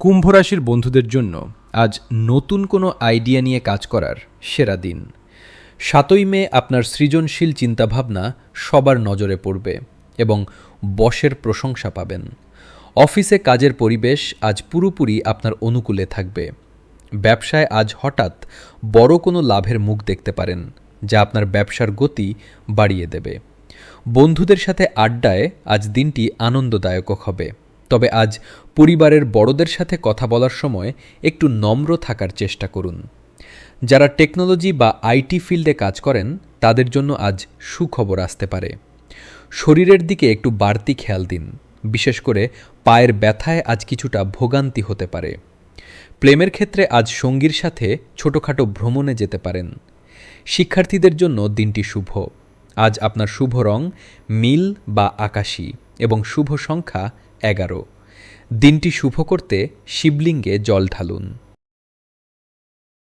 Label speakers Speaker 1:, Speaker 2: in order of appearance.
Speaker 1: কুম্ভ রাশির বন্ধুদের জন্য আজ নতুন কোনো আইডিয়া নিয়ে কাজ করার সেরা দিন। ৭ই মে আপনার সৃজনশীল চিন্তাভাবনা সবার নজরে পড়বে এবং বসের প্রশংসা পাবেন। অফিসে কাজের পরিবেশ আজ পুরোপুরি আপনার অনুকূলে থাকবে। ব্যবসায় আজ হঠাৎ বড় কোনো লাভের মুখ দেখতে পারেন, যা আপনার ব্যবসার গতি বাড়িয়ে দেবে। বন্ধুদের সাথে আড্ডায় আজ দিনটি আনন্দদায়ক হবে। তবে আজ পরিবারের বড়দের সাথে কথা বলার সময় একটু নম্র থাকার চেষ্টা করুন। যারা টেকনোলজি বা আইটি ফিল্ডে কাজ করেন তাদের জন্য আজ সুখবর আসতে পারে। শরীরের দিকে একটু বাড়তি খেয়াল দিন, বিশেষ করে পায়ের ব্যথায় আজ কিছুটা ভোগান্তি হতে পারে। প্রেমের ক্ষেত্রে আজ সঙ্গীর সাথে ছোটোখাটো ভ্রমণে যেতে পারেন। শিক্ষার্থীদের জন্য দিনটি শুভ। আজ আপনার শুভ রং নীল বা আকাশী এবং শুভ সংখ্যা 11। দিনটি শুভ করতে শিবলিঙ্গে জল ঢালুন।